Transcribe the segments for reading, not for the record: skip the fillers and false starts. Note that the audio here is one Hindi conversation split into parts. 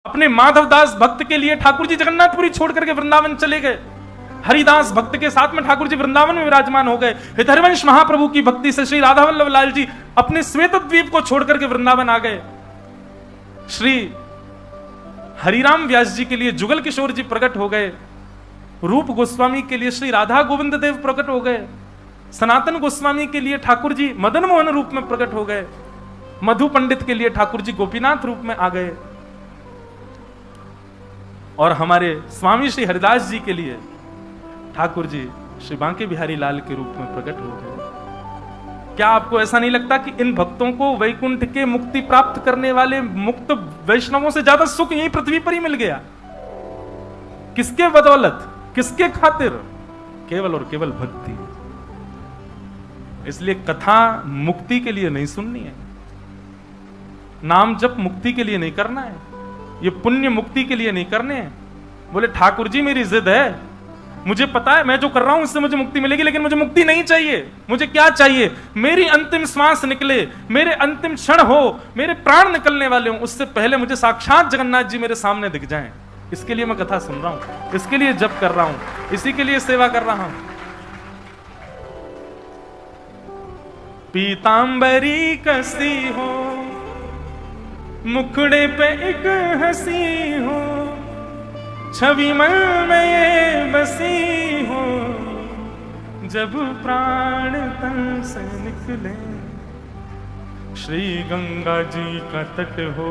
अपने माधवदास भक्त के लिए ठाकुर जी जगन्नाथपुरी छोड़ करके वृंदावन चले गए। हरिदास भक्त के साथ में ठाकुर जी वृंदावन में विराजमान हो गए। हरिवंश महाप्रभु की भक्ति से श्री राधा वल्लभ लाल जी अपने श्वेत द्वीप को छोड़ करके वृंदावन आ गए। श्री हरिराम व्यास जी के लिए जुगल किशोर जी प्रकट हो गए। रूप गोस्वामी के लिए श्री राधा गोविंद देव प्रकट हो गए। सनातन गोस्वामी के लिए ठाकुर जी मदन मोहन रूप में प्रकट हो गए। मधु पंडित के लिए ठाकुर जी गोपीनाथ रूप में आ गए। और हमारे स्वामी श्री हरिदास जी के लिए ठाकुर जी श्री बांके बिहारी लाल के रूप में प्रकट हो गए। क्या आपको ऐसा नहीं लगता कि इन भक्तों को वैकुंठ के मुक्ति प्राप्त करने वाले मुक्त वैष्णवों से ज्यादा सुख यहीं पृथ्वी पर ही मिल गया? किसके बदौलत, किसके खातिर? केवल और केवल भक्ति। इसलिए कथा मुक्ति के लिए नहीं सुननी है, नाम जप मुक्ति के लिए नहीं करना है, ये पुण्य मुक्ति के लिए नहीं करने हैं। बोले ठाकुर जी मेरी जिद है, मुझे पता है मैं जो कर रहा हूं इससे मुझे मुक्ति मिलेगी, लेकिन मुझे मुक्ति नहीं चाहिए। मुझे क्या चाहिए? मेरी अंतिम श्वास निकले, मेरे अंतिम क्षण हो, मेरे प्राण निकलने वाले हो, उससे पहले मुझे साक्षात जगन्नाथ जी मेरे सामने दिख जाएं। इसके लिए मैं कथा सुन रहा हूं, इसके लिए जप कर रहा हूं, इसी के लिए सेवा कर रहा हूं। पीतांबरी कसी हो, मुखड़े पे एक हंसी हो, छवि मन में ये बसी हो, जब प्राण तन से निकले। श्री गंगा जी का तट हो,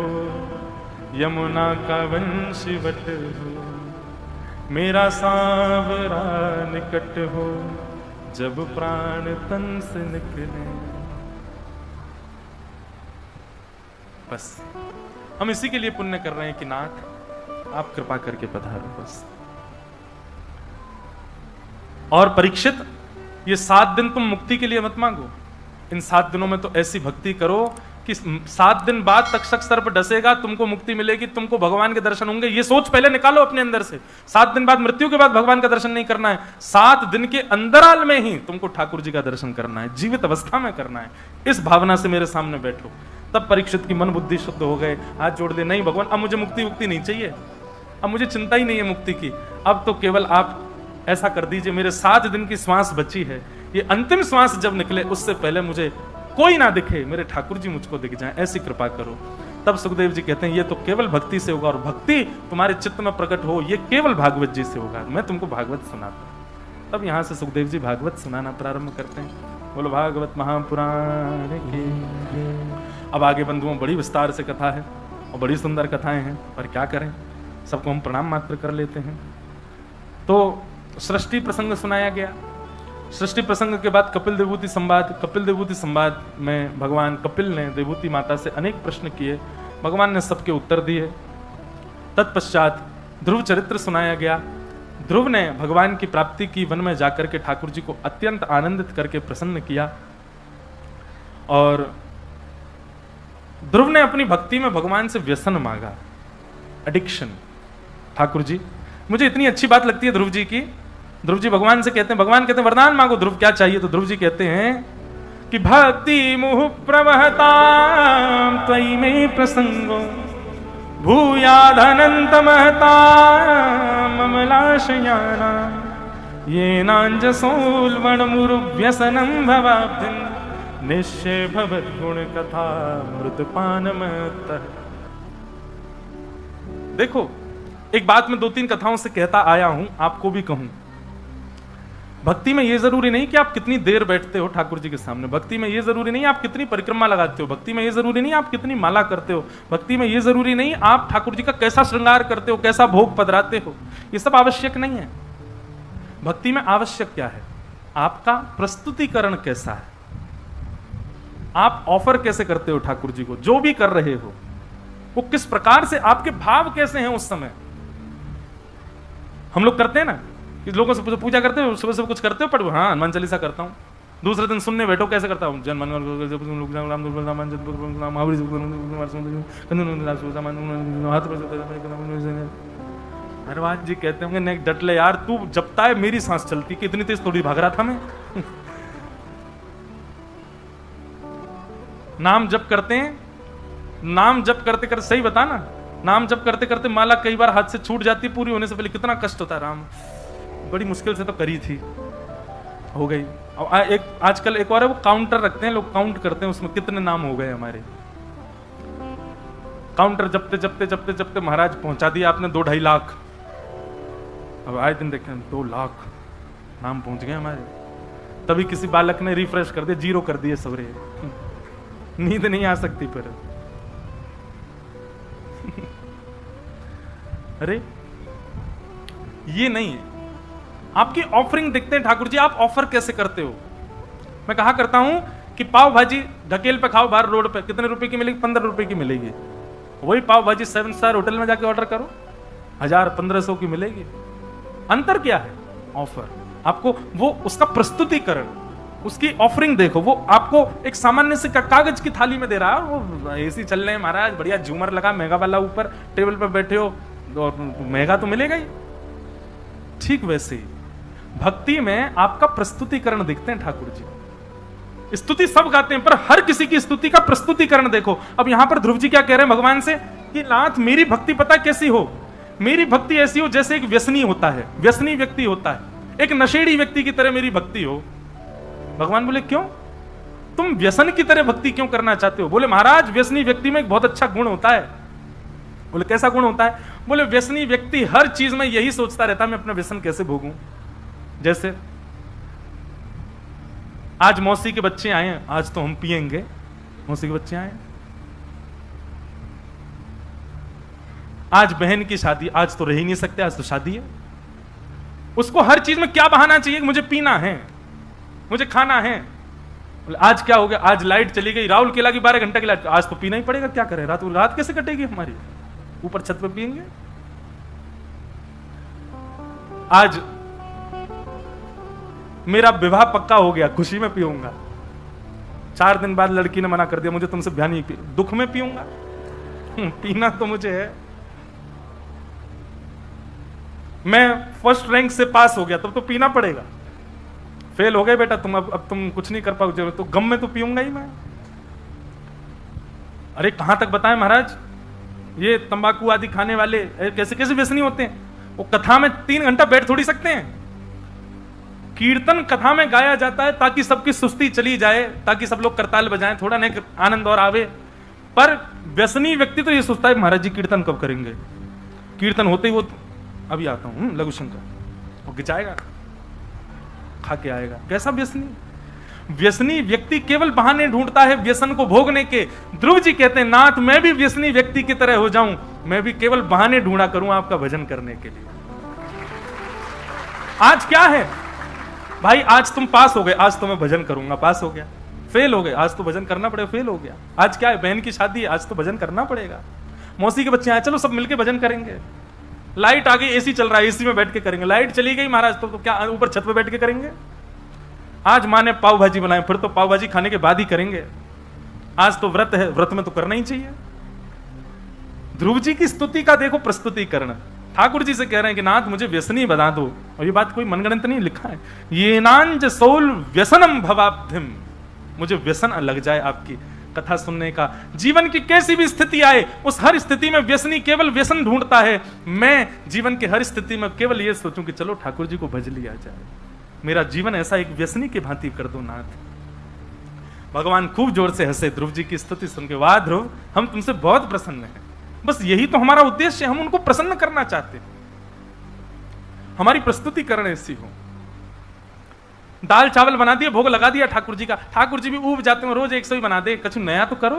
यमुना का वंशवट हो, मेरा सांवरा निकट हो, जब प्राण तन से निकले। बस हम इसी के लिए पुण्य कर रहे हैं कि नाथ आप कृपा करके पधारो बस। और परीक्षित, ये 7 दिन तुम मुक्ति के लिए मत मांगो। इन 7 दिनों में तो ऐसी भक्ति करो कि 7 दिन बाद तक्षक सर्प डसेगा, तुमको मुक्ति मिलेगी, तुमको भगवान के दर्शन होंगे। ये सोच पहले निकालो अपने अंदर से। 7 दिन बाद, मृत्यु के बाद भगवान का दर्शन नहीं करना है, 7 दिन के अंतराल में ही तुमको ठाकुर जी का दर्शन करना है, जीवित अवस्था में करना है। इस भावना से मेरे सामने बैठो। तब परीक्षित की मन बुद्धि शुद्ध हो गए, हाथ जोड़ दे, नहीं भगवान अब मुझे मुक्ति नहीं चाहिए, अब मुझे चिंता ही नहीं है मुक्ति की, अब तो केवल आप ऐसा कर दीजिए, मेरे 7 दिन की श्वास बची है, ये अंतिम श्वास जब निकले उससे पहले मुझे कोई ना दिखे, मेरे ठाकुर जी मुझको दिख जाएं, ऐसी कृपा करो। तब सुखदेव जी कहते हैं ये तो केवल भक्ति से होगा, और भक्ति तुम्हारे चित्त में प्रकट हो ये केवल भागवत जी से होगा। मैं तुमको भागवत सुनाता हूं। तब यहां से सुखदेव जी भागवत सुनाना प्रारंभ करते हैं। बोलो भागवत महापुराण की। अब आगे बंधुओं बड़ी विस्तार से कथा है और बड़ी सुंदर कथाएं हैं, पर क्या करें, सबको हम प्रणाम मात्र कर लेते हैं। तो सृष्टि प्रसंग सुनाया गया। सृष्टि प्रसंग के बाद कपिल देवूति संवाद। कपिल देवूति संवाद में भगवान कपिल ने देवूति माता से अनेक प्रश्न किए, भगवान ने सबके उत्तर दिए। तत्पश्चात ध्रुव चरित्र सुनाया गया। ध्रुव ने भगवान की प्राप्ति की, वन में जाकर के ठाकुर जी को अत्यंत आनंदित करके प्रसन्न किया। और ध्रुव ने अपनी भक्ति में भगवान से व्यसन मांगा, एडिक्शन। ठाकुर जी, मुझे इतनी अच्छी बात लगती है ध्रुव जी की। ध्रुव जी भगवान से कहते हैं, भगवान कहते हैं वरदान मांगो। ध्रुव क्या चाहिए? तो ध्रुव जी कहते हैं कि भक्ति मुह प्रवहता त्वयि में प्रसंगो भूयादनंत महता ममलाशयाना ये नांजसोल्वण मुरु व्यसनम भवाब्धिन निश्चय भवत गुण कथा मृतपान मत। देखो, एक बात मैं 2-3 कथाओं से कहता आया हूं, आपको भी कहूं। भक्ति में यह जरूरी नहीं कि आप कितनी देर बैठते हो ठाकुर जी के सामने। भक्ति में यह जरूरी नहीं आप कितनी परिक्रमा लगाते हो। भक्ति में यह जरूरी नहीं आप कितनी माला करते हो। भक्ति में यह जरूरी नहीं आप ठाकुर जी का कैसा श्रृंगार करते हो, कैसा भोग पधराते हो। ये सब आवश्यक नहीं है। भक्ति में आवश्यक क्या है? आपका प्रस्तुतिकरण कैसा है, आप ऑफर कैसे करते हो ठाकुर जी को, जो भी कर रहे हो वो किस प्रकार से, आपके भाव कैसे हैं उस समय। हम लोग करते हैं ना कि लोगों से पूजा करते हो, सुबह सुबह कुछ करते हो, पढ़ो, हाँ हनुमान चालीसा करता हूँ। दूसरे दिन सुनने बैठो, कैसे करता हूँ, जन हनुमान जी कहते होंगे नेक डट ले यार, तू जपता है मेरी सांस चलती, कि इतनी तेज थोड़ी भाग रहा था मैं। नाम जप करते हैं, नाम जप करते करते, सही बता ना, नाम जप करते करते माला कई बार हाथ से छूट जाती, पूरी होने से पहले कितना कष्ट होता है। राम बड़ी मुश्किल से तो करी थी, हो गई। एक आजकल एक और है, वो काउंटर रखते हैं लोग, काउंट करते हैं उसमें कितने नाम हो गए हमारे। काउंटर जपते जपते जपते जपते महाराज पहुंचा दिया आपने 2-2.5 लाख। अब आए दिन देखें 2 लाख नाम पहुंच गए हमारे। तभी किसी बालक ने रिफ्रेश कर दिया, 0 कर दिए सवरे। नींद नहीं आ सकती फिर। अरे ये नहीं है। आपकी ऑफरिंग देखते हैं ठाकुर जी, आप ऑफर कैसे करते हो। मैं कहा करता हूं कि पाव भाजी ढकेल पे खाओ बाहर रोड पे, कितने रुपए की मिलेगी? 15 रुपए की मिलेगी। वही पाव भाजी 7 स्टार होटल में जाके ऑर्डर करो, 1000-1500 की मिलेगी। अंतर क्या है? ऑफर। आपको वो उसका प्रस्तुतिकरण, उसकी ऑफरिंग देखो। वो आपको एक सामान्य से कागज की थाली में दे रहा है, वो एसी चल रहे हैं महाराज, बढ़िया झूमर लगा, महंगा वाला ऊपर टेबल पर बैठे हो, और महंगा तो मिलेगा ही। ठीक वैसे ही भक्ति में आपका प्रस्तुतिकरण देखते हैं ठाकुर जी। स्तुति सब गाते हैं, पर हर किसी की स्तुति का प्रस्तुतिकरण देखो। अब यहां पर ध्रुव जी क्या कह रहे हैं भगवान से कि नाथ मेरी भक्ति पता कैसी हो? मेरी भक्ति ऐसी हो जैसे एक व्यसनी होता है, व्यसनी व्यक्ति होता है, एक नशेड़ी व्यक्ति की तरह मेरी भक्ति हो। भगवान बोले क्यों? तुम व्यसन की तरह भक्ति क्यों करना चाहते हो? बोले महाराज व्यसनी व्यक्ति में एक बहुत अच्छा गुण होता है। बोले कैसा गुण होता है? बोले व्यसनी व्यक्ति हर चीज में यही सोचता रहता है मैं अपना व्यसन कैसे भोगूं। जैसे आज मौसी के बच्चे आए हैं, आज तो हम पिएंगे। मौसी के बच्चे आए, आज बहन की शादी, आज तो रह ही नहीं सकते, आज तो शादी है। उसको हर चीज में क्या बहाना चाहिए? मुझे पीना है, मुझे खाना है। बोले आज क्या हो गया? आज लाइट चली गई, राहुल केला की 12 घंटे की लाइट, आज तो पीना ही पड़ेगा, क्या करें? रात कैसे कटेगी हमारी? ऊपर छत पे पिएंगे। आज मेरा विवाह पक्का हो गया, खुशी में पीऊंगा। 4 दिन बाद लड़की ने मना कर दिया, मुझे तुमसे ब्याह नहीं पी, दुख में पीऊंगा। पीना तो मुझे है। मैं फर्स्ट रैंक से पास हो गया, तब तो पीना पड़ेगा। फेल हो गए बेटा तुम, अब तुम कुछ नहीं कर पाओगे, तो गम में तो पीऊंगा ही मैं। अरे कहां तक बताएं महाराज, ये तंबाकू आदि खाने वाले कैसे कैसे व्यसनी होते हैं। वो कथा में 3 घंटा बैठ थोड़ी सकते हैं। कीर्तन कथा में गाया जाता है ताकि सबकी सुस्ती चली जाए, ताकि सब लोग करताल बजाएं, थोड़ा नहीं आनंद और आवे। पर व्यसनी व्यक्ति तो ये सोचता है महाराज जी कीर्तन कब करेंगे। कीर्तन होते ही वो अभी आता हूं लघु शंकर, वो गिचाएगा, खा के आएगा। कैसा व्यसनी? व्यसनी व्यक्ति केवल बहाने ढूंढता है व्यसन को भोगने के। ध्रुव जी कहते हैं नाथ मैं भी व्यसनी व्यक्ति की तरह हो जाऊं, मैं भी केवल बहाने ढूंढा करूं आपका भजन करने के लिए। आज क्या है भाई? आज तुम पास हो गए, आज तो मैं भजन करूंगा, पास हो गया। फेल हो गए, आज तो भजन करना पड़ेगा, फेल हो गया। आज क्या है? बहन की शादी है, आज तो भजन करना पड़ेगा। मौसी के बच्चे आए, चलो सब मिलके भजन करेंगे। लाइट आ गई, एसी चल रहा है, एसी में बैठ के करेंगे। लाइट चली गई महाराज, तो क्या ऊपर छत पे बैठ के करेंगे? आज माँ ने पाव भाजी बनाए, फिर तो पाव भाजी खाने के बाद ही करेंगे। आज तो व्रत है, व्रत में तो करना ही चाहिए। ध्रुव जी की स्तुति का देखो प्रस्तुतिकरण। ठाकुर जी से कह रहे हैं कि नाथ मुझे व्यसनी बना दो। और ये बात कोई मनगणित नहीं, लिखा है ये नांज सोल व्यसनम भवाब्धिम, मुझे व्यसन लग जाए आपकी कथा सुनने का। जीवन की कैसी भी स्थिति आए, उस हर स्थिति में व्यसनी केवल व्यसन ढूंढता है। मैं जीवन की हर स्थिति में केवल ये सोचूं कि चलो ठाकुर जी को भज लिया जाए। मेरा जीवन ऐसा एक व्यसनी की भांति कर दो नाथ। भगवान खूब जोर से हंसे ध्रुव जी की स्तुति सुन के। वाह ध्रुव, हम तुमसे बहुत प्रसन्न हैं। बस यही तो हमारा उद्देश्य है, हम उनको प्रसन्न करना चाहते हैं। हमारी प्रस्तुतिकरण ऐसी हो। दाल चावल बना दिया, भोग लगा दिया ठाकुर जी का। ठाकुर जी भी ऊब जाते हैं, रोज 100 ही बना दे। कुछ नया तो करो,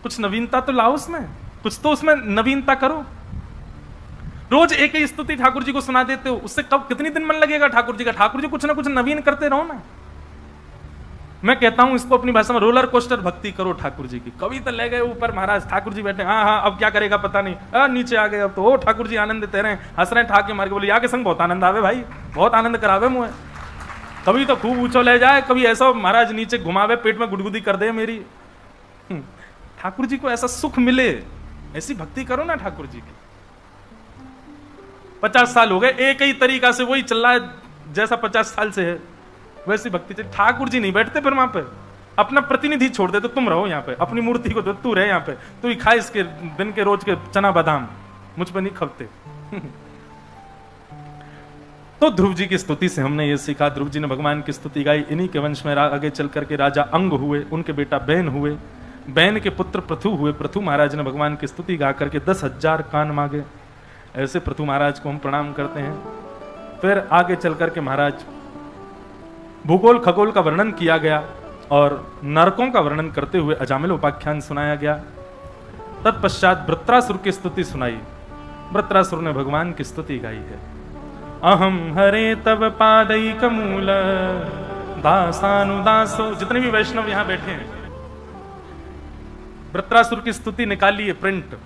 कुछ नवीनता तो लाओ उसमें, कुछ तो उसमें नवीनता करो। रोज एक ही स्तुति ठाकुर जी को सुना देते हो, उससे कब कितनी दिन मन लगेगा ठाकुर जी का? ठाकुर जी कुछ ना कुछ नवीन करते रहो ना। मैं कहता हूं इसको अपनी भाषा में रोलर कोस्टर भक्ति करो ठाकुर जी की। कभी तो ले गए ऊपर महाराज, ठाकुर जी बैठे, हाँ हाँ अब क्या करेगा पता नहीं, नीचे आ गए, अब तो ओ ठाकुर जी आनंद देते रहे, हंस रहे, ठाके मार के बोले या के संग बहुत आनंद आवे भाई, बहुत आनंद करावे मुझे। कभी तो खूब ऊंचो ले जाए, कभी ऐसा महाराज नीचे घुमावे, पेट में गुदगुदी कर दे मेरी। ठाकुर जी को ऐसा सुख मिले, ऐसी भक्ति करो ना ठाकुर जी की। 50 साल हो गए, एक ही तरीका से वही चल रहा है जैसा 50 साल से है, वैसी भक्ति चाहिए। ठाकुर जी नहीं बैठते फिर वहां पे, अपना प्रतिनिधि छोड़ दे तो तुम रहो यहाँ पे, अपनी मूर्ति को दो, तू रहे यहाँ पे, तू ही खा इसके दिन के रोज के चना बादाम, मुझ पे नहीं खपते। तो ध्रुव जी की स्तुति से हमने ये सीखा, ध्रुव जी ने भगवान की स्तुति गाई। इन्हीं के वंश में आगे चल करके राजा अंग हुए, उनके बेटा बैन हुए, बैन के पुत्र पृथु हुए। पृथु महाराज ने भगवान की स्तुति गा करके 10,000 कान मांगे। ऐसे पृथु महाराज को हम प्रणाम करते हैं। फिर आगे चल करके महाराज भूगोल खगोल का वर्णन किया गया और नरकों का वर्णन करते हुए अजामिल उपाख्यान सुनाया गया। तत्पश्चात वृत्रासुर की स्तुति सुनाई। वृत्रासुर ने भगवान की स्तुति गाई है। अहम हरे तब पादैक मूल दासानुदासो। जितने भी वैष्णव यहां बैठे हैं, वृत्रासुर की स्तुति निकालिए प्रिंट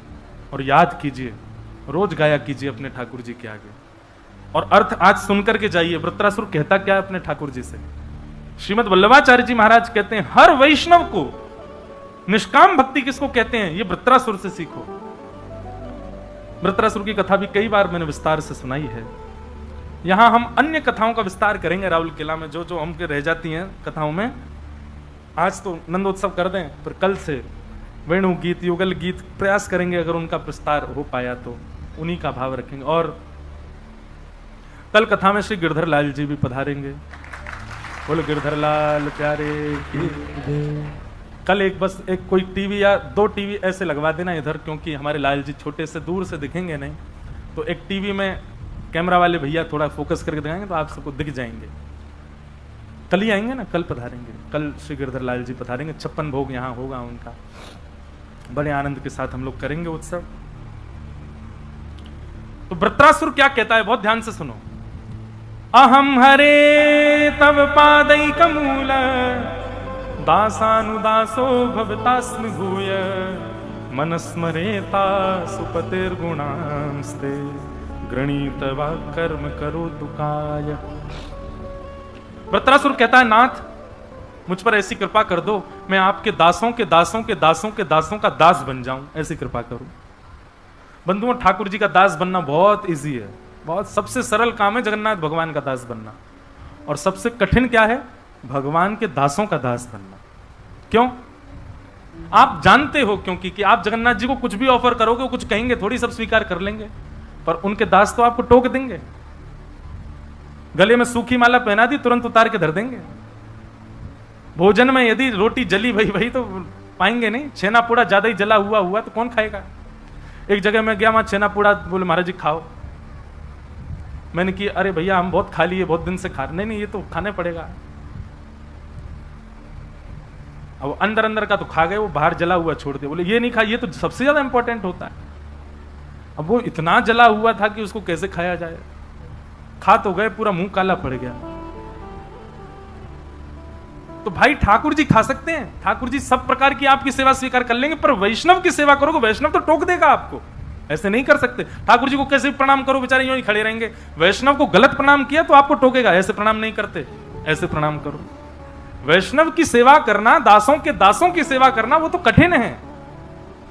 और याद कीजिए, रोज गाया कीजिए अपने ठाकुर जी के आगे, और अर्थ आज सुनकर के जाइए वृत्रासुर कहता क्या है अपने ठाकुर जी से। श्रीमद वल्लभाचार्य जी महाराज कहते हैं हर वैष्णव को निष्काम भक्ति किसको कहते हैं, ये वृत्रासुर से सीखो। वृत्रासुर की कथा भी कई बार मैंने विस्तार से सुनाई है। यहां हम अन्य कथाओं का विस्तार करेंगे राहुल किला में, जो जो हमके रह जाती हैं कथाओं में। आज तो नंदोत्सव कर दें, फिर कल से वेणु गीत युगल गीत प्रयास करेंगे, अगर उनका विस्तार हो पाया तो उन्हीं का भाव रखेंगे। और कल कथा में श्री गिरधर लाल जी भी पधारेंगे। बोलो गिरधर लाल प्यारे की। कल एक कोई टीवी या 2 टीवी ऐसे लगवा देना इधर, क्योंकि हमारे लाल जी छोटे से दूर से दिखेंगे नहीं, तो एक टीवी में कैमरा वाले भैया थोड़ा फोकस करके दिखाएंगे तो आप सबको दिख जाएंगे। कल ही आएंगे ना, कल पधारेंगे। कल श्री गिरधर लाल जी पधारेंगे। 56 भोग यहाँ होगा उनका, बड़े आनंद के साथ हम लोग करेंगे उत्सव। तो वृत्रासुर क्या कहता है, बहुत ध्यान से सुनो। अहम हरे तव पादैक मूल दासानुदासो भवतास्मि भूय मनस्मरेता सुपतिर्गुणांस्ते गृणीत वा कर्म करो दुकाय। वृत्रासुर कहता है नाथ मुझ पर ऐसी कृपा कर दो, मैं आपके दासों के दासों के दासों के दासों का दास बन जाऊं, ऐसी कृपा करो। बंधुओं, ठाकुर जी का दास बनना बहुत इजी है, बहुत सबसे सरल काम है जगन्नाथ भगवान का दास बनना, और सबसे कठिन क्या है, भगवान के दासों का दास बनना। क्यों? आप जानते हो क्योंकि कि आप जगन्नाथ जी को कुछ भी ऑफर करोगे, कुछ कहेंगे थोड़ी सब स्वीकार कर लेंगे, पर उनके दास तो आपको टोक देंगे। गले में सूखी माला पहना दी, तुरंत उतार के धर देंगे। भोजन में यदि रोटी जली भई तो पाएंगे नहीं, छेना पूड़ा ज्यादा ही जला हुआ तो कौन खाएगा। एक जगह मैं गया, वहां छेना पूड़ा, बोले महाराज जी खाओ। मैंने कि अरे भैया हम बहुत खा लिए, बहुत दिन से खा। नहीं ये तो खाने पड़ेगा। अब अंदर अंदर का तो खा गए, वो बाहर जला हुआ छोड़ दिया। बोले ये नहीं खा, ये तो सबसे ज्यादा इंपॉर्टेंट होता है। अब वो इतना जला हुआ था कि उसको कैसे खाया जाए। खा तो गए, पूरा मुंह काला पड़ गया। तो भाई ठाकुर जी खा सकते हैं, ठाकुर जी सब प्रकार की आपकी सेवा स्वीकार कर लेंगे, पर वैष्णव की सेवा करोगे, वैष्णव तो टोक देगा आपको। ऐसे नहीं कर सकते। ठाकुर जी को कैसे प्रणाम करो, बेचारे यूं ही खड़े रहेंगे। वैष्णव को गलत प्रणाम किया तो आपको टोकेगा, ऐसे प्रणाम नहीं करते, ऐसे प्रणाम करो। वैष्णव की सेवा करना, दासों के दासों की सेवा करना, वो तो कठिन है।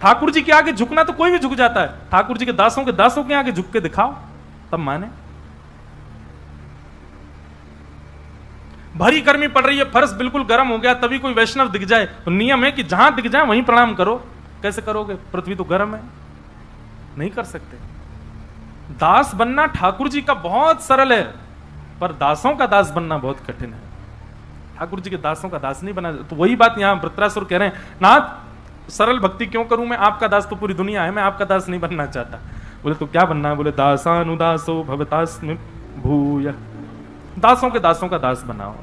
ठाकुर जी के आगे झुकना तो कोई भी झुक जाता है, ठाकुर जी के दासों के आगे झुक के दिखाओ, तब माने। भरी गर्मी पड़ रही है, फर्श बिल्कुल गर्म हो गया, तभी कोई वैष्णव दिख जाए तो नियम है कि जहां दिख जाए वहीं प्रणाम करो। कैसे करोगे, पृथ्वी तो गर्म है, नहीं कर सकते। दास बनना ठाकुर जी का बहुत सरल है, पर दासों का दास बनना बहुत कठिन है। ठाकुर जी के दासों का दास नहीं बना। तो वही बात यहां वृत्रासुर कह रहे हैं, नाथ सरल भक्ति क्यों करूं, मैं आपका दास तो पूरी दुनिया है, मैं आपका दास नहीं बनना चाहता। बोले तो क्या बनना है, बोले दासानुदासो भवतास्मि भूय, दासों के दासों का दास बनाओ।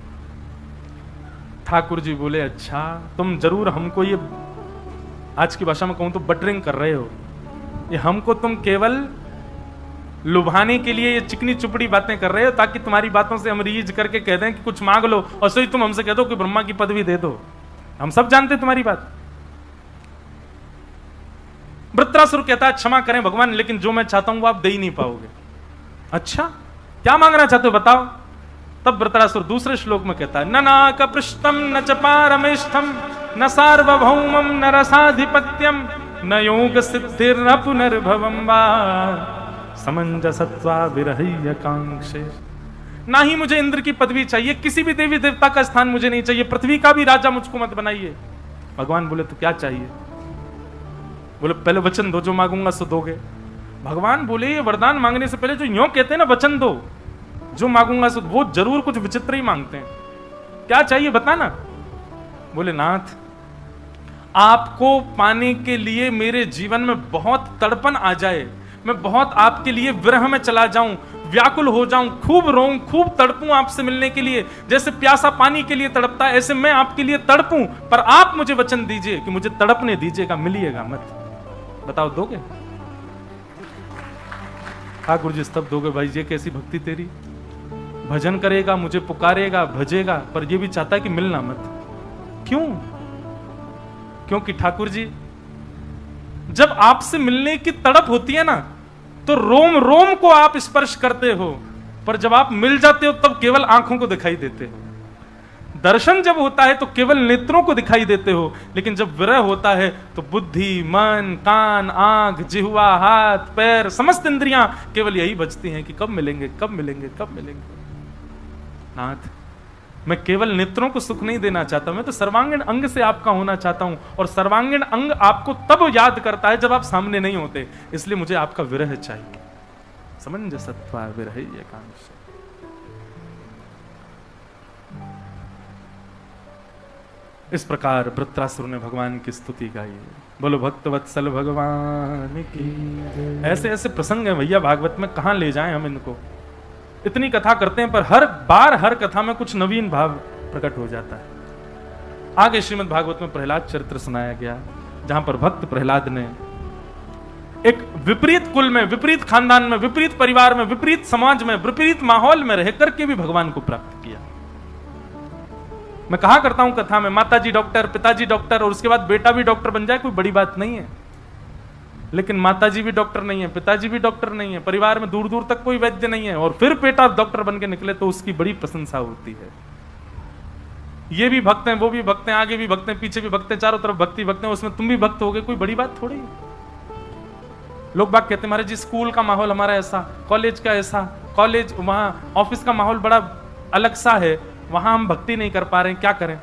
ठाकुर जी बोले अच्छा, तुम जरूर हमको ये, आज की भाषा में कहूं तो बटरिंग कर रहे हो, ये हमको तुम केवल लुभाने के लिए ये चिकनी चुपड़ी बातें कर रहे हो, ताकि तुम्हारी बातों से हम रीझ करके कह दें कि कुछ मांग लो, और सही तुम हमसे कह दो कि ब्रह्मा की पदवी दे दो। हम सब जानते तुम्हारी बात। वृत्रासुर कहता है क्षमा करें भगवान, लेकिन जो मैं चाहता हूं वो आप दे ही नहीं पाओगे। अच्छा क्या मांगना चाहते हो बताओ। तब वृत्रासुर दूसरे श्लोक में कहता है, न नाक पृष्ठम न च पारमेष्ठम न सार्वभौमम न रसाधिपत्यम न योग सिद्धिर न पुनर्भवम वा समंजसत्वा विरह्य कांक्षे। ना ही मुझे इंद्र की पदवी चाहिए, किसी भी देवी देवता का स्थान मुझे नहीं चाहिए, पृथ्वी का भी राजा मुझको मत बनाइए। भगवान बोले तो क्या चाहिए? बोले पहले वचन दो, जो मांगूंगा सो दोगे। भगवान बोले ये वरदान मांगने से पहले जो यूं कहते हैं ना वचन दो, जो मांगूंगा सो, वो जरूर कुछ विचित्र ही मांगते हैं। क्या चाहिए बताना? बोले नाथ, आपको पाने के लिए मेरे जीवन में बहुत तड़पन आ जाए, मैं बहुत आपके लिए विरह में चला जाऊं, व्याकुल हो जाऊं, खूब रोऊं, खूब तड़पूं आपसे मिलने के लिए, जैसे प्यासा पानी के लिए तड़पता है, ऐसे मैं आपके लिए तड़पूं, पर आप मुझे वचन दीजिए कि मुझे तड़पने दीजिएगा, मिलिएगा मत। बताओ दोगे? ठाकुर जी तब दोगे भाई, ये कैसी भक्ति तेरी? भजन करेगा, मुझे पुकारेगा, भजेगा, पर ये भी चाहता है कि मिलना मत। क्यों? क्योंकि ठाकुर जी जब आपसे मिलने की तड़प होती है ना, तो रोम रोम को आप स्पर्श करते हो, पर जब आप मिल जाते हो तब केवल आंखों को दिखाई देते हो। दर्शन जब होता है तो केवल नेत्रों को दिखाई देते हो, लेकिन जब विरह होता है तो बुद्धि, मन, कान, आंख, जिह्वा, हाथ, पैर, समस्त इंद्रियां केवल यही बजती हैं कि कब मिलेंगे, कब मिलेंगे, कब मिलेंगे। नाथ, मैं केवल नेत्रों को सुख नहीं देना चाहता, मैं तो सर्वांगीण अंग से आपका होना चाहता हूं, और सर्वांगीण अंग आपको तब याद करता है जब आप सामने नहीं होते, इसलिए मुझे आपका विरह चाहिए। समंजसत्वा विरह एकांश। इस प्रकार वृत्रासुर ने भगवान की स्तुति गाई। बोलो भक्त वत्सल भगवान की। ऐसे ऐसे प्रसंग हैं भैया भागवत में, कहां ले जाएं हम इनको। इतनी कथा करते हैं पर हर बार हर कथा में कुछ नवीन भाव प्रकट हो जाता है। आगे श्रीमद् भागवत में प्रहलाद चरित्र सुनाया गया, जहां पर भक्त प्रहलाद ने एक विपरीत कुल में, विपरीत खानदान में, विपरीत परिवार में, विपरीत समाज में, विपरीत माहौल में रह करके भी भगवान को प्राप्त किया। मैं कहा करता हूं कथा में, माताजी डॉक्टर, पिताजी डॉक्टर, और उसके बाद बेटा भी डॉक्टर बन जाए, कोई बड़ी बात नहीं है। लेकिन माताजी भी डॉक्टर नहीं है, पिताजी भी डॉक्टर नहीं है, परिवार में दूर दूर तक कोई वैद्य नहीं है, और फिर बेटा डॉक्टर बन के निकले तो उसकी बड़ी प्रशंसा होती है। ये भी भक्त हैं, वो भी भक्त हैं, आगे भी भक्त हैं, पीछे भी भक्त हैं, चारों तरफ भक्ति भक्त हैं, उसमें तुम भी भक्त हो गए, कोई बड़ी बात थोड़ी है। लोग बात कहते हैं महाराज जी स्कूल का माहौल हमारा ऐसा, कॉलेज का ऐसा, कॉलेज वहां ऑफिस का माहौल बड़ा अलग सा है, वहां हम भक्ति नहीं कर पा रहे हैं, क्या करें?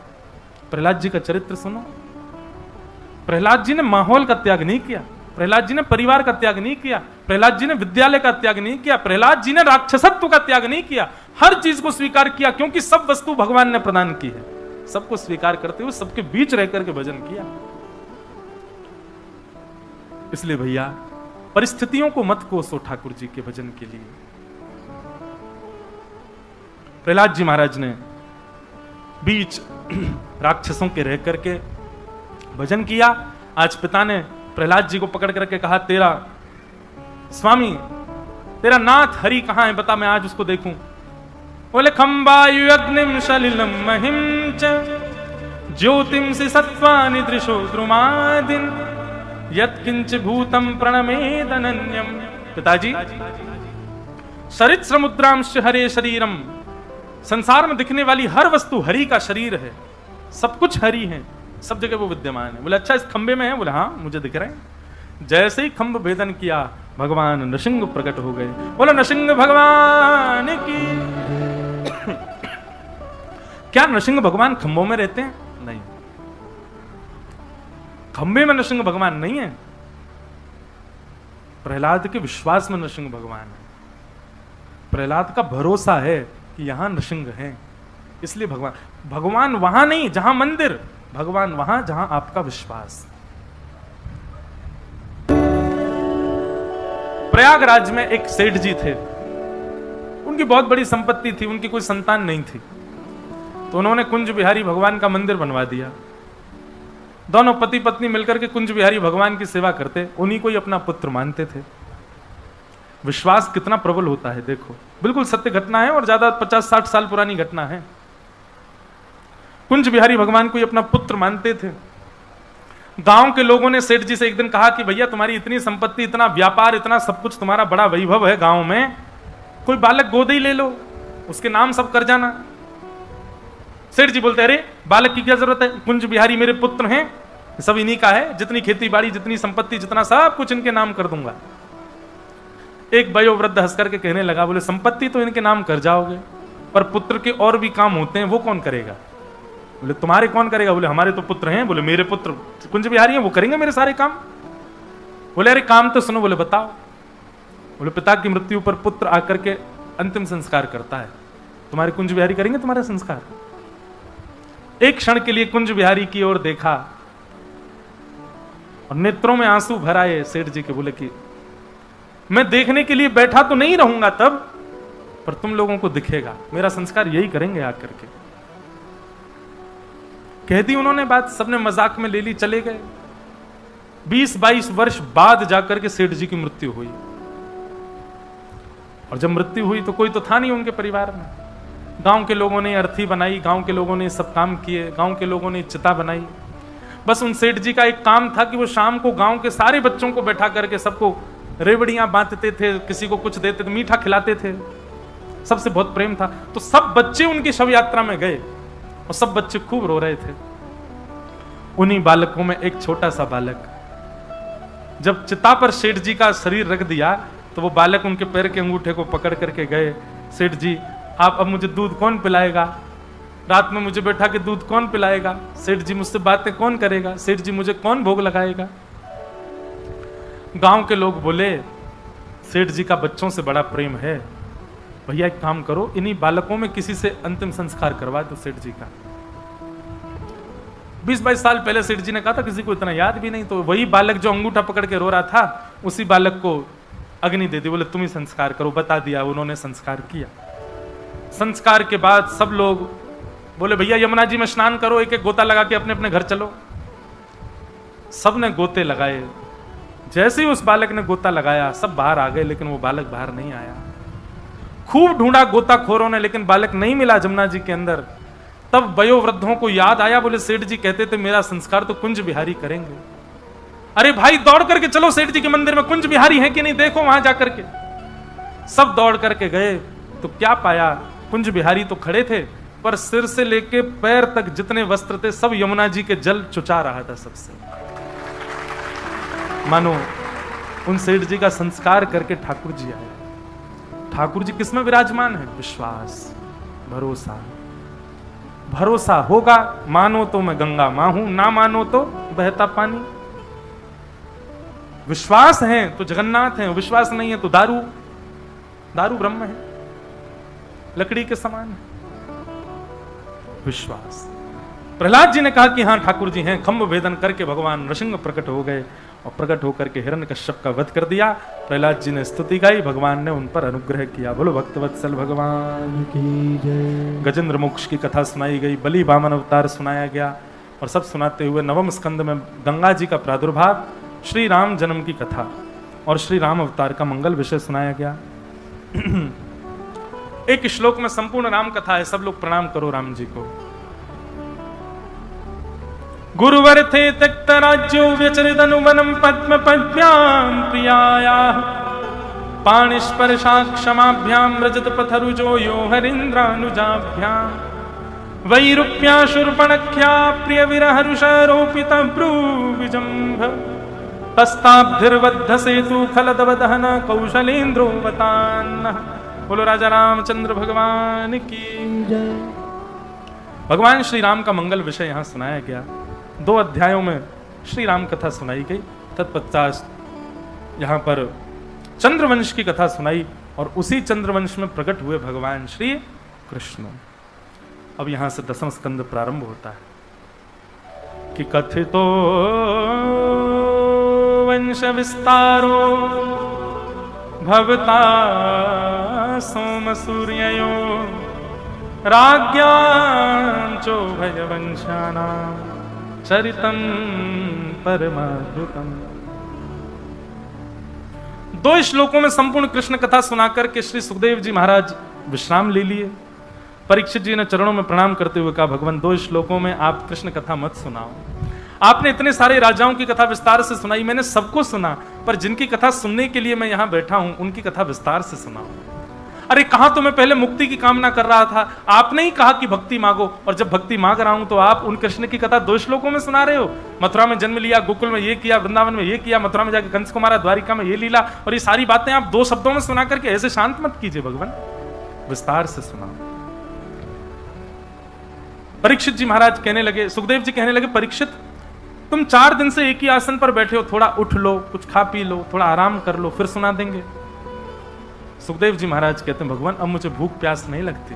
प्रहलाद जी का चरित्र सुनो। प्रहलाद जी ने माहौल का त्याग नहीं किया, प्रहलाद जी ने परिवार का त्याग नहीं किया, प्रहलाद जी ने विद्यालय का त्याग नहीं किया, प्रहलाद जी ने राक्षसत्व का त्याग नहीं किया, हर चीज को स्वीकार किया, क्योंकि सब वस्तु भगवान ने प्रदान की है। सबको स्वीकार करते हुए सबके बीच रह करके भजन किया। इसलिए भैया परिस्थितियों को मत कोसो ठाकुर जी के भजन के लिए। प्रहलाद जी महाराज ने बीच राक्षसों के रह करके भजन किया। आज पिता ने प्रहलाद जी को पकड़ करके कहा, तेरा स्वामी, तेरा नाथ हरि कहां है, बता, मैं आज उसको देखूं। बोले खंबायु अग्निम सलिलम महिम च ज्योतिम से सत्वानि दृशो द्रुमादिन यत्किंच भूतम प्रणमेदनन्यम। पिताजी, सरित्स्र मुद्रांश हरे शरीरम, संसार में दिखने वाली हर वस्तु हरि का शरीर है, सब कुछ हरि है, सब जगह वो विद्यमान है। बोले अच्छा इस खंबे में है? बोले हाँ मुझे दिख रहे हैं। जैसे ही खंभ भेदन किया भगवान नृसिंह प्रकट हो गए। बोले नृसिंह भगवान की। क्या नृसिंह भगवान खंभों में रहते हैं? नहीं, खंबे में नृसिंह भगवान नहीं है, प्रहलाद के विश्वास में नृसिंह भगवान है। प्रहलाद का भरोसा है कि यहां नृसिंह है, इसलिए भगवान वहां नहीं जहां मंदिर, भगवान वहां जहां आपका विश्वास। प्रयागराज में एक सेठ जी थे, उनकी बहुत बड़ी संपत्ति थी, उनकी कोई संतान नहीं थी, तो उन्होंने कुंज बिहारी भगवान का मंदिर बनवा दिया। दोनों पति पत्नी मिलकर के कुंज बिहारी भगवान की सेवा करते, उन्हीं को ही अपना पुत्र मानते थे। विश्वास कितना प्रबल होता है देखो, बिल्कुल सत्य घटना है और ज्यादा 50-60 साल पुरानी घटना है। कुंज बिहारी भगवान को ही अपना पुत्र मानते थे। गांव के लोगों ने सेठ जी से एक दिन कहा कि भैया तुम्हारी इतनी संपत्ति, इतना व्यापार, इतना सब कुछ, तुम्हारा बड़ा वैभव है गांव में, कोई बालक गोद ही ले लो, उसके नाम सब कर जाना। सेठ जी बोलते अरे बालक की क्या जरूरत है, कुंज बिहारी मेरे पुत्र हैं, सब इन्हीं का है, जितनी खेती बाड़ी, जितनी संपत्ति, जितना सब कुछ इनके नाम कर दूंगा। एक वयोवृद्ध हंस करके कहने लगा, बोले संपत्ति तो इनके नाम कर जाओगे, पर पुत्र के और भी काम होते हैं, वो कौन करेगा? बोले तुम्हारे कौन करेगा? बोले हमारे तो पुत्र हैं। बोले मेरे पुत्र कुंज बिहारी हैं, वो करेंगे मेरे सारे काम। बोले अरे काम तो सुनो। बोले बताओ। बोले पिता की मृत्यु पर पुत्र आकर के अंतिम संस्कार करता है, तुम्हारे कुंज बिहारी करेंगे तुम्हारा संस्कार? एक क्षण के लिए कुंज बिहारी की ओर देखा और नेत्रों में आंसू भर आए सेठ जी के। बोले कि मैं देखने के लिए बैठा तो नहीं रहूंगा तब, पर तुम लोगों को दिखेगा, मेरा संस्कार यही करेंगे आकर के। कह दी उन्होंने बात, सबने मजाक में ले ली, चले गए। 20-22 वर्ष बाद जाकर के सेठ जी की मृत्यु हुई। और जब मृत्यु हुई तो कोई तो था नहीं उनके परिवार में। गांव के लोगों ने अर्थी बनाई, गांव के लोगों ने सब काम किए, गांव के लोगों ने चिता बनाई। बस उन सेठ जी का एक काम था कि वो शाम को गांव के सारे बच्चों को बैठा करके सबको रेवड़ियां बांटते थे, किसी को कुछ देते थे, मीठा खिलाते थे, सबसे बहुत प्रेम था। तो सब बच्चे उनकी शव यात्रा में गए और सब बच्चे खूब रो रहे थे। उन्हीं बालकों में एक छोटा सा बालक, जब चिता पर सेठ जी का शरीर रख दिया तो वो बालक उनके पैर के अंगूठे को पकड़ करके गए, सेठ जी आप अब मुझे दूध कौन पिलाएगा? रात में मुझे बैठा के दूध कौन पिलाएगा? सेठ जी मुझसे बातें कौन करेगा? सेठ जी मुझे कौन भोग लगाएगा? गांव के लोग बोले सेठ जी का बच्चों से बड़ा प्रेम है, भैया एक काम करो, इन्हीं बालकों में किसी से अंतिम संस्कार करवा दो सेठ जी का। 20-22 साल पहले सेठ जी ने कहा था, किसी को इतना याद भी नहीं। तो वही बालक जो अंगूठा पकड़ के रो रहा था, उसी बालक को अग्नि दे दी। बोले तुम ही संस्कार करो। बता दिया, उन्होंने संस्कार किया। संस्कार के बाद सब लोग बोले भैया यमुना जी में स्नान करो, एक एक गोता लगा के अपने अपने घर चलो। सबने गोते लगाए। जैसे ही उस बालक ने गोता लगाया सब बाहर आ गए, लेकिन वो बालक बाहर नहीं आया। खूब ढूंढा गोताखोरों ने, लेकिन बालक नहीं मिला जमुना जी के अंदर। तब वयोवृद्धों को याद आया, बोले सेठ जी कहते थे मेरा संस्कार तो कुंज बिहारी करेंगे। अरे भाई दौड़ करके चलो सेठ जी के मंदिर में, कुंज बिहारी है कि नहीं देखो वहां जाकर के। सब दौड़ करके गए तो क्या पाया, कुंज बिहारी तो खड़े थे, पर सिर से लेके पैर तक जितने वस्त्र थे सब यमुना जी के जल चुचा रहा था सबसे। मानो उन सेठ जी का संस्कार करके ठाकुर जी आए। ठाकुर जी किसमें विराजमान है? विश्वास, भरोसा। भरोसा होगा, मानो तो मैं गंगा मां हूं, ना मानो तो बहता पानी। विश्वास है तो जगन्नाथ है, विश्वास नहीं है तो दारू ब्रह्म है, लकड़ी के समान है। विश्वास। प्रहलाद जी ने कहा कि हां ठाकुर जी हैं। खंभ भेदन करके भगवान नृसिंह प्रकट हो गए और प्रकट होकर के हिरण्यकश्यप का वध कर दिया। प्रहलाद जी ने स्तुति गाई, भगवान ने उन पर अनुग्रह किया। बोलो भक्तवत्सल भगवान की जय। गजेंद्र मोक्ष की कथा सुनाई गई, बलि वामन अवतार सुनाया गया, और सब सुनाते हुए नवम स्कंद में गंगा जी का प्रादुर्भाव, श्री राम जन्म की कथा और श्री राम अवतार का मंगल विषय सुनाया गया। एक श्लोक में संपूर्ण राम कथा है। सब लोग प्रणाम करो राम जी को। गुरुवर थे त्यक्त राज्यो व्यचरितनुवनम पद्म पद्भ्याम प्रियाया पाणिस्पर्शा क्षमाभ्याम रजत पथरुजो यो हरीन्द्रानुजाभ्याम वैरूप्या शूर्पणख्या प्रिय विरहरुषारोपित भ्रूविजम्भ तस्ताब्धिर्बद्ध सेतु खलदवदहन कौशलेन्द्रोवतान्नः। बोलो राजा रामचंद्र भगवान की जय। भगवान श्री राम का मंगल विषय यहां सुनाया गया। 2 अध्यायों में श्री राम कथा सुनाई गई। तत्पश्चात यहां पर चंद्रवंश की कथा सुनाई और उसी चंद्रवंश में प्रकट हुए भगवान श्री कृष्ण। अब यहां से 10वां स्कंद प्रारंभ होता है कि कथितो वंश विस्तारो भवता सोम सूर्ययो राज्ञांचो भयवंशानां चरितम परमाद्भुतम। 2 श्लोकों में संपूर्ण कृष्ण कथा सुनाकर के श्री सुखदेव जी महाराज विश्राम ले लिए। परीक्षित जी ने चरणों में प्रणाम करते हुए कहा, भगवान 2 श्लोकों में आप कृष्ण कथा मत सुनाओ। आपने इतने सारे राजाओं की कथा विस्तार से सुनाई, मैंने सबको सुना, पर जिनकी कथा सुनने के लिए मैं यहां बैठा हूं उनकी कथा विस्तार से सुनाओ। अरे कहा तो मैं पहले मुक्ति की कामना कर रहा था, आपने ही कहा कि भक्ति मांगो, और जब भक्ति मांग रहा हूं तो आप उन कृष्ण की कथा 2 श्लोकों में सुना रहे हो। मथुरा में जन्म लिया, गोकुल में ये किया, वृंदावन में ये किया, मथुरा में जाकर कंस को मारा, द्वारिका में ये लीला, और ये सारी बातें आप 2 शब्दों में सुना करके ऐसे शांत मत कीजिए भगवान, विस्तार से सुनाओ। परीक्षित जी महाराज कहने लगे, सुखदेव जी कहने लगे, परीक्षित तुम 4 दिन से एक ही आसन पर बैठे हो, थोड़ा उठ लो, कुछ खा पी लो, थोड़ा आराम कर लो, फिर सुना देंगे। सुखदेव जी महाराज कहते हैं, भगवान अब मुझे भूख प्यास नहीं लगती,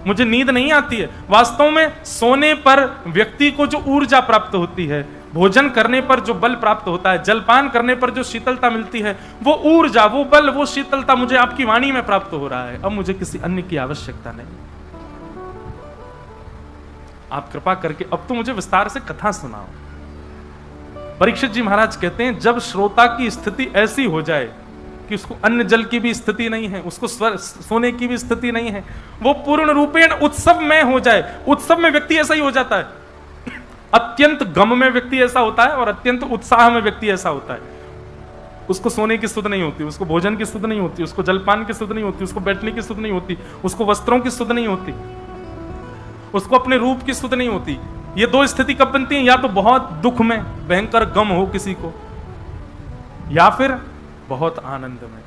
मुझे नींद नहीं आती है। वास्तव में सोने पर व्यक्ति को जो ऊर्जा प्राप्त होती है, भोजन करने पर जो बल प्राप्त होता है, जलपान करने पर जो शीतलता मिलती है, वो ऊर्जा, वो बल, वो शीतलता मुझे आपकी वाणी में प्राप्त हो रहा है। अब मुझे किसी अन्य की आवश्यकता नहीं। आप कृपा करके अब तो मुझे विस्तार से कथा सुनाओ। परीक्षित जी महाराज कहते हैं, जब श्रोता की स्थिति ऐसी हो जाए कि उसको अन्न जल की भी स्थिति नहीं है, उसको सोने की भी स्थिति नहीं है, वो पूर्ण रूपेण उत्सव में हो जाए। उत्सव में व्यक्ति ऐसा ही हो जाता है, अत्यंत गम में व्यक्ति ऐसा होता है और अत्यंत उत्साह में व्यक्ति ऐसा होता है। उसको सोने की सुध नहीं होती, उसको भोजन की सुध नहीं होती, उसको जलपान की सुध नहीं होती, उसको बैठने की सुध नहीं होती, उसको वस्त्रों की सुध नहीं होती, उसको अपने रूप की सुध नहीं होती। ये 2 स्थिति कब बनती है? या तो बहुत दुख में भयंकर गम हो किसी को, या फिर बहुत आनंद में।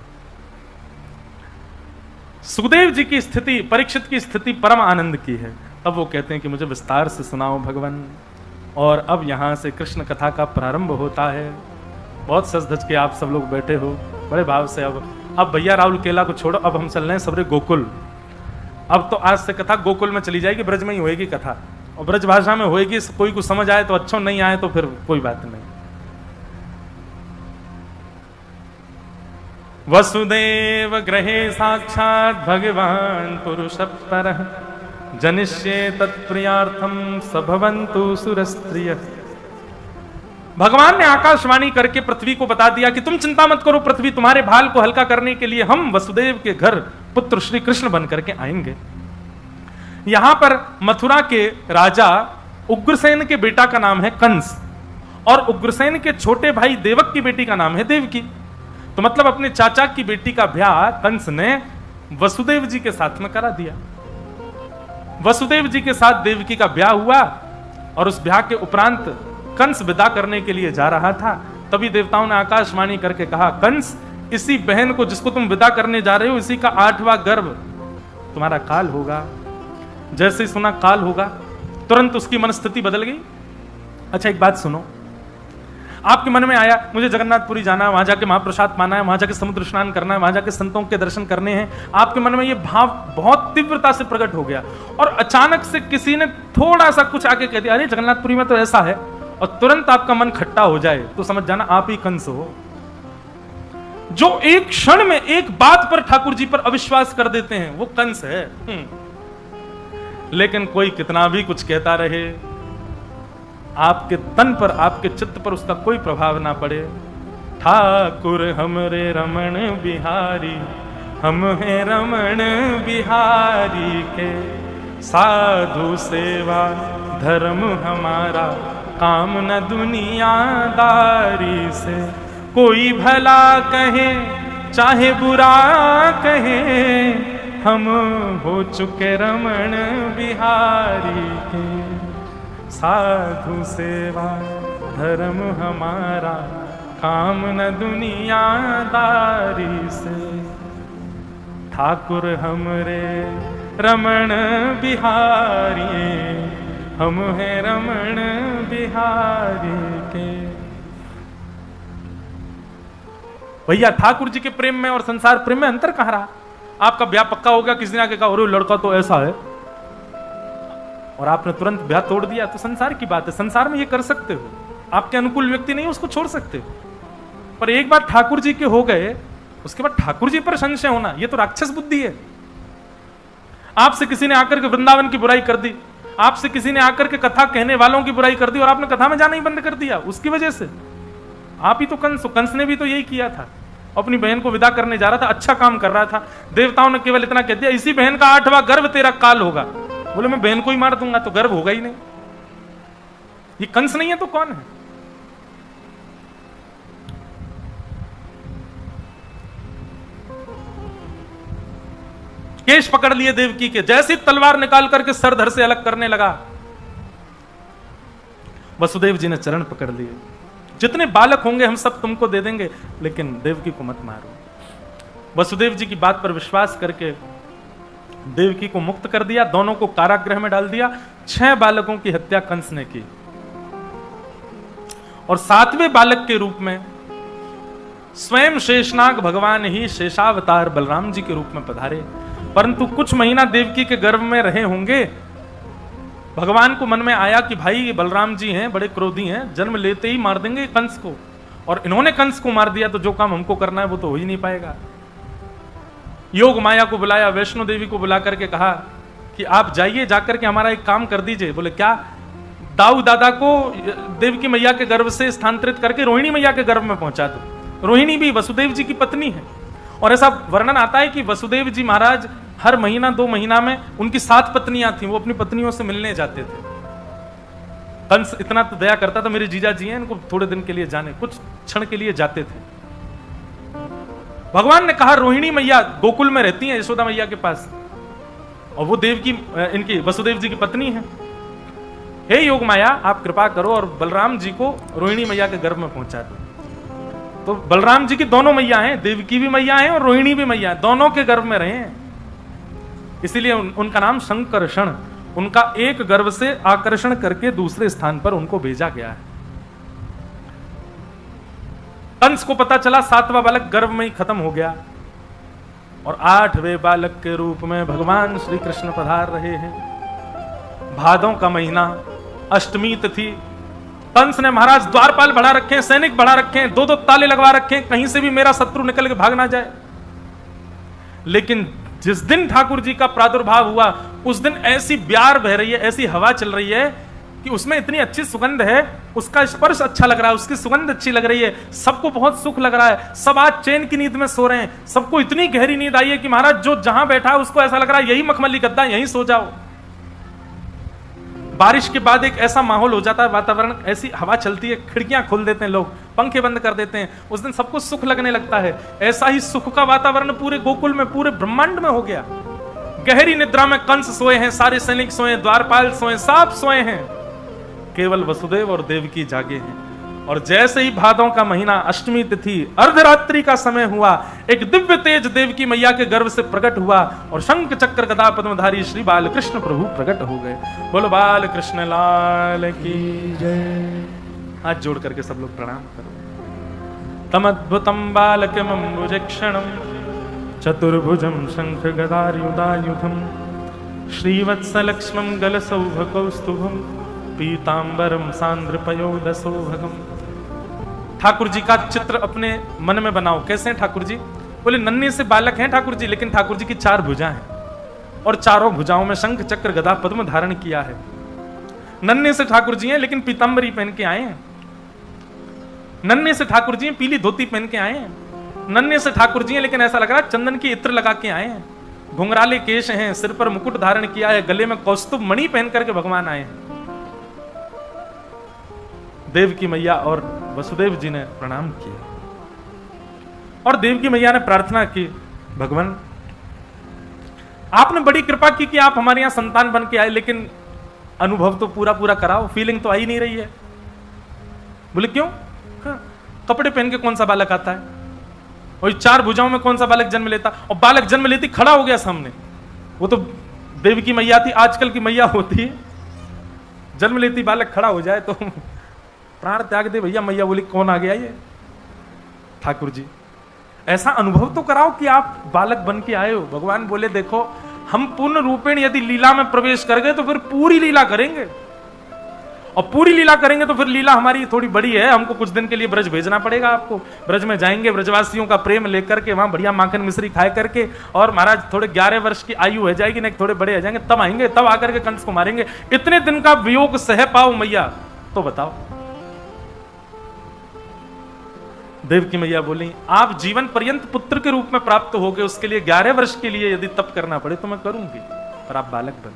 सुखदेव जी की स्थिति, परीक्षित की स्थिति परम आनंद की है। अब वो कहते हैं कि मुझे विस्तार से सुनाओ भगवान। और अब यहां से कृष्ण कथा का प्रारंभ होता है। बहुत सज धज के आप सब लोग बैठे हो बड़े भाव से। अब भैया राहुल केला को छोड़ो, अब हम चल रहे हैं सबरे गोकुल। अब तो आज से कथा गोकुल में चली जाएगी, ब्रज में ही होएगी कथा, और ब्रज भाषा में होएगी। कोई को समझ आए तो अच्छा, नहीं आए तो फिर कोई बात नहीं। वसुदेव गृहे साक्षात् भगवान पुरुष परः जनिष्ये तत्प्रियार्थम सभवन्तु सुरस्त्रियः। भगवान ने आकाशवाणी करके पृथ्वी को बता दिया कि तुम चिंता मत करो, पृथ्वी तुम्हारे भाल को हल्का करने के लिए हम वसुदेव के घर पुत्र श्री कृष्ण बन करके आएंगे। यहां पर मथुरा के राजा उग्रसेन के बेटा का नाम है कंस, और उग्रसेन के छोटे भाई देवक की बेटी का नाम है देवकी। तो मतलब अपने चाचा की बेटी का ब्याह कंस ने वसुदेव जी के साथ में करा दिया। वसुदेव जी के साथ देवकी का ब्याह हुआ, और उस ब्याह के उपरांत कंस विदा करने के लिए जा रहा था। तभी देवताओं ने आकाशवाणी करके कहा, कंस, इसी बहन को जिसको तुम विदा करने जा रहे हो, इसी का 8वां गर्भ तुम्हारा काल होगा। जैसे ही सुना काल होगा, तुरंत उसकी मनस्थिति बदल गई। अच्छा एक बात सुनो, आपके मन में आया मुझे जगन्नाथपुरी जाना है, वहां जाके महाप्रसाद पाना है, वहां जाके समुद्र स्नान करना है, वहां जाके संतों के दर्शन करने हैं। आपके मन में ये भाव बहुत तीव्रता से प्रकट हो गया, और अचानक से किसी ने थोड़ा सा कुछ आके कह दिया, अरे जगन्नाथपुरी में तो ऐसा है, और तुरंत आपका मन खट्टा हो जाए, तो समझ जाना आप ही कंस हो, जो एक क्षण में एक बात पर ठाकुर जी पर अविश्वास कर देते हैं, वो कंस है। लेकिन कोई कितना भी कुछ कहता रहे, आपके तन पर, आपके चित्त पर उसका कोई प्रभाव ना पड़े। ठाकुर हमरे रमण बिहारी, हम हैं रमण बिहारी के, साधु सेवा धर्म हमारा, काम न दुनियादारी से। कोई भला कहे चाहे बुरा कहे, हम हो चुके रमण बिहारी के, साधु सेवा धर्म हमारा, काम न दुनियादारी से। ठाकुर हमरे रमण बिहारी, हम हैं रमण बिहारी के। भैया ठाकुर जी के प्रेम में और संसार प्रेम में अंतर कहां रहा? आपका ब्याह पक्का हो गया, किसी ने आके कहा अरे लड़का तो ऐसा है, और आपने तुरंत ब्याह तोड़ दिया, तो संसार की बात है, संसार में ये कर सकते हो। आपके अनुकूल व्यक्ति नहीं, उसको छोड़ सकते हो। पर एक बार ठाकुर जी के हो गए, उसके बाद ठाकुर जी पर संशय होना, ये तो राक्षस बुद्धि है। आपसे किसी ने आकर के वृंदावन की बुराई कर दी, आपसे किसी ने आकर के कथा कहने वालों की बुराई कर दी, और आपने कथा में जाना ही बंद कर दिया उसकी वजह से। आप ही तो कंस ने भी तो यही किया था, अपनी बहन को विदा करने जा रहा था, अच्छा काम कर रहा था। देवताओं ने केवल इतना कह दिया, इसी बहन का 8वां गर्भ तेरा काल होगा। बोले मैं बहन को ही मार दूंगा, तो गर्भ होगा ही नहीं। ये कंस नहीं है तो कौन है? केश पकड़ लिए देवकी के, जैसी तलवार निकाल करके सर धर से अलग करने लगा। वसुदेव जी ने चरण पकड़ लिए, जितने बालक होंगे हम सब तुमको दे देंगे, लेकिन देवकी को मत मारो। वसुदेव जी की बात पर विश्वास करके देवकी को मुक्त कर दिया, दोनों को कारागृह में डाल दिया। 6 बालकों की हत्या कंस ने की और 7वें बालक के रूप में स्वयं शेषनाग भगवान ही शेषावतार बलराम जी के रूप में पधारे। परंतु कुछ महीना देवकी के गर्भ में रहे होंगे, भगवान को मन में आया कि भाई ये बलराम जी हैं, बड़े क्रोधी हैं, जन्म लेते ही मार देंगे कंस को, और इन्होंने कंस को मार दिया तो जो काम हमको करना है वो तो हो ही नहीं पाएगा। योग माया को बुलाया, वैष्णो देवी को बुला करके कहा कि आप जाइए, जाकर के हमारा एक काम कर दीजिए। बोले क्या? दाऊ दादा को देवकी मैया के गर्भ से स्थानांतरित करके रोहिणी मैया के गर्भ में पहुंचा दो। रोहिणी भी वसुदेव जी की पत्नी है, और ऐसा वर्णन आता है कि वसुदेव जी महाराज हर महीना 2 महीना में, उनकी 7 पत्नियां थी, वो अपनी पत्नियों से मिलने जाते थे। कंस इतना तो दया करता था, मेरे जीजा जी हैं, इनको थोड़े दिन के लिए जाने, कुछ क्षण के लिए जाते थे। भगवान ने कहा रोहिणी मैया गोकुल में रहती हैं यशोदा मैया के पास, और वो देव की इनकी वसुदेव जी की पत्नी है। हे योग माया, आप कृपा करो और बलराम जी को रोहिणी मैया के गर्भ में पहुंचा दो। तो बलराम जी की दोनों मैया हैं, देवकी भी मैया हैं और रोहिणी भी मैया, दोनों के गर्भ में रहे हैं। इसीलिए उनका नाम शंकरषण, उनका एक गर्भ से आकर्षण करके दूसरे स्थान पर उनको भेजा गया है। कंस को पता चला 7वां बालक गर्भ में ही खत्म हो गया, और 8वें बालक के रूप में भगवान श्री कृष्ण पधार रहे हैं। भादों का महीना, अष्टमी तिथि। कंस ने महाराज द्वारपाल बढ़ा रखे हैं, सैनिक बढ़ा रखे हैं, 2-2 ताले लगवा रखे हैं, कहीं से भी मेरा शत्रु निकल के भाग ना जाए। लेकिन जिस दिन ठाकुर जी का प्रादुर्भाव हुआ, उस दिन ऐसी ब्यार बह रही है, ऐसी हवा चल रही है कि उसमें इतनी अच्छी सुगंध है, उसका स्पर्श अच्छा लग रहा है, उसकी सुगंध अच्छी लग रही है, सबको बहुत सुख लग रहा है। सब आज चैन की नींद में सो रहे हैं, सबको इतनी गहरी नींद आई है कि महाराज जो जहां बैठा है उसको ऐसा लग रहा है यही मखमली गद्दा, यहीं सो जाओ। बारिश के बाद एक ऐसा माहौल हो जाता है, वातावरण, ऐसी हवा चलती है, खिड़कियां खोल देते हैं लोग, पंखे बंद कर देते हैं, उस दिन सबको सुख लगने लगता है। ऐसा ही सुख का वातावरण पूरे गोकुल में, पूरे ब्रह्मांड में हो गया। गहरी निद्रा में कंस सोए हैं, सारे सैनिक सोए, द्वारपाल सोए, सब सोए हैं, केवल वसुदेव और देवकी जागे हैं। और जैसे ही भादों का महीना, अष्टमी तिथि, अर्धरात्रि का समय हुआ, एक दिव्य तेज देवकी मैया के गर्भ से प्रकट हुआ और शंख चक्र गदा पद्मधारी श्री बाल कृष्ण प्रभु प्रकट हो गए। बोलो बाल कृष्ण लाल की जय। हाथ जोड़ करके सब लोग प्रणाम करो। तमद्भुतम बालकमम्बुजक्षणम चतुर्भुजम शंख गदायुधायुधम श्रीवत्सलक्ष्मं गलसौभकौस्तुभम पीतांबरम सांद्रपयोदसौभगम। ठाकुर जी का चित्र अपने मन में बनाओ। कैसे हैं ठाकुर जी? बोले नन्हे से बालक हैं ठाकुर जी, लेकिन ठाकुर जी की 4 भुजा हैं और चारों भुजाओं में शंख चक्र गदा पद्म धारण किया है। नन्हे से ठाकुर जी हैं लेकिन पीतांबरी पहन के आए हैं। नन्हे से ठाकुर जी हैं, पीली धोती पहन के आए हैं। नन्हे से ठाकुर जी हैं लेकिन ऐसा लग रहा है चंदन की इत्र लगा के आए हैं। घुंघराले केश हैं, सिर पर मुकुट धारण किया है, गले में कौस्तुभ मणि पहन करके भगवान आए हैं। देवकी मैया और वसुदेव जी ने प्रणाम किया और देवकी मैया ने प्रार्थना की, भगवान आपने बड़ी कृपा की कि आप हमारे यहां संतान बन के आए, लेकिन अनुभव तो पूरा पूरा कराओ, फीलिंग तो आ ही नहीं रही है। बोले क्यों? कपड़े पहन के कौन सा बालक आता है? और 4 भुजाओं में कौन सा बालक जन्म लेता? और बालक जन्म लेती खड़ा हो गया सामने। वो तो देवकी मैया थी, आजकल की मैया होती है, जन्म लेती बालक खड़ा हो जाए तो प्राण त्याग दे भैया। मैया बोली कौन आ गया ये? ठाकुर जी। ऐसा अनुभव तो कराओ कि आप बालक बन के आए हो। भगवान बोले देखो, हम पूर्ण रूपेण यदि लीला में प्रवेश कर गए तो फिर पूरी लीला करेंगे, और पूरी लीला करेंगे तो फिर लीला हमारी थोड़ी बड़ी है, हमको कुछ दिन के लिए ब्रज भेजना पड़ेगा आपको। ब्रज में जाएंगे, ब्रजवासियों का प्रेम लेकर के, वहां बढ़िया माखन मिश्री खाए करके, और महाराज थोड़े 11 वर्ष की आयु हो जाएगी, नहीं थोड़े बड़े हो जाएंगे, तब आएंगे, तब आकर के कंस को मारेंगे। इतने दिन का वियोग सह पाओ मैया तो बताओ। देवकी मैया बोली आप जीवन पर्यंत पुत्र के रूप में प्राप्त हो गए, उसके लिए 11 वर्ष के लिए यदि तप करना पड़े तो मैं करूंगी, पर आप बालक बनो।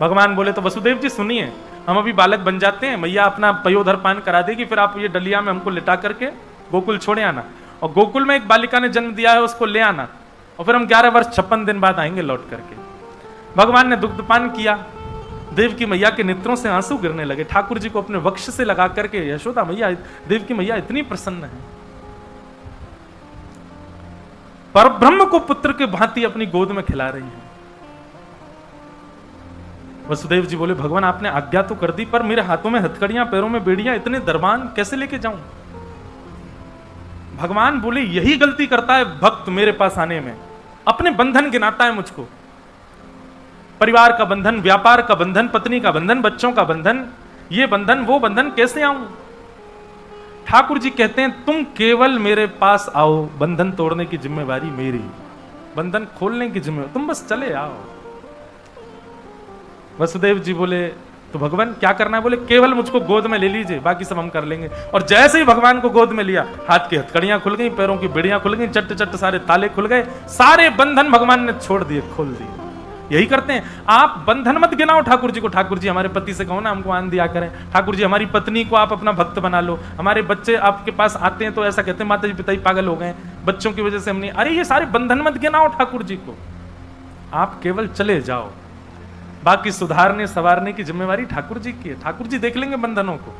भगवान बोले तो वसुदेव जी सुनिए, हम अभी बालक बन जाते हैं, मैया अपना पयोधर पान करा देगी, फिर आप ये डलिया में हमको लिटा करके गोकुल छोड़े आना, और गोकुल में एक बालिका ने जन्म दिया है उसको ले आना, और फिर हम 11 वर्ष 56 दिन बाद आएंगे लौट करके। भगवान ने दुग्धपान किया, देवकी मैया के नेत्रों से आंसू गिरने लगे। ठाकुर जी को अपने वक्ष से लगा करके यशोदा मैया, देवकी मैया इतनी प्रसन्न है। परब्रह्म को पुत्र के भांति अपनी गोद में खिला रही है। वसुदेव जी बोले, भगवान आपने आज्ञा तो कर दी, पर मेरे हाथों में हथकड़ियां, पैरों में बेड़ियां, इतने दरबान कैसे लेके जाऊं? भगवान बोले, यही गलती करता है भक्त मेरे पास आने में, अपने बंधन गिनाता है मुझको। परिवार का बंधन, व्यापार का बंधन, पत्नी का बंधन, बच्चों का बंधन, ये बंधन वो बंधन, कैसे आऊं? ठाकुर जी कहते हैं, तुम केवल मेरे पास आओ, बंधन तोड़ने की जिम्मेवारी मेरी, बंधन खोलने की जिम्मेवारी, तुम बस चले आओ। वसुदेव जी बोले, तो भगवान क्या करना है? बोले, केवल मुझको गोद में ले लीजिए, बाकी सब हम कर लेंगे। और जैसे ही भगवान को गोद में लिया, हाथ की हथकड़ियां खुल गई, पैरों की बेड़ियां खुल गई, चट्ट चट्ट सारे ताले खुल गए, सारे बंधन भगवान ने छोड़ दिए, खोल दिए। यही करते हैं, आप बंधन मत गिनाओ ठाकुर जी को। ठाकुर जी हमारे पति से कहो ना हमको आन दिया करें, ठाकुर जी हमारी पत्नी को आप अपना भक्त बना लो, हमारे बच्चे आपके पास आते हैं तो ऐसा कहते हैं माता जी पिता ही पागल हो गए, बच्चों की वजह से हम नहीं। अरे ये सारे बंधन मत गिनाओ ठाकुर जी को, आप केवल चले जाओ, बाकी सुधारने संवारने की जिम्मेवारी ठाकुर जी की है, ठाकुर जी देख लेंगे बंधनों को।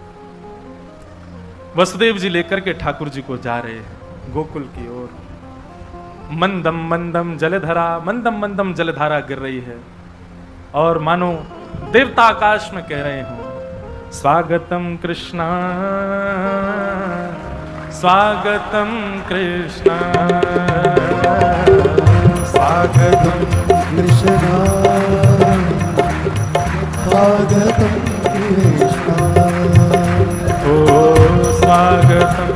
वसुदेव जी लेकर के ठाकुर जी को जा रहे हैं गोकुल की ओर। मंदम मंदम जलधारा, मंदम मंदम जलधारा गिर रही है, और मानो देवता आकाश में कह रहे हो, स्वागतम कृष्णा, स्वागतम कृष्णा, स्वागतम कृष्णा, स्वागतम कृष्णा, ओ स्वागतम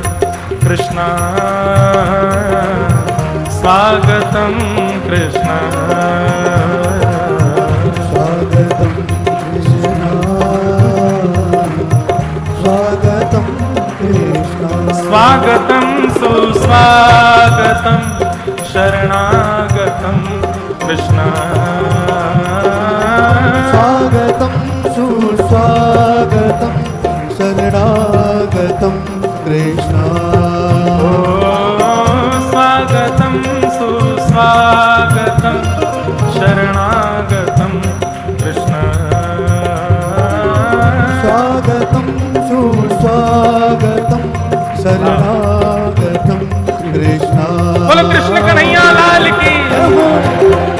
कृष्णा, स्वागतम कृष्णा, स्वागतम कृष्णा, स्वागतम कृष्णा, स्वागतम सुस्वागतम शरणागतम कृष्णा, स्वागतम सुस्वागतम शरणागतम कृष्णा, स्वागतम सुस्वागतम शरणागतम कृष्ण, स्वागतम सुस्वागतम शरणागतम कृष्णा। बोलो कृष्ण कन्हैया लाल की।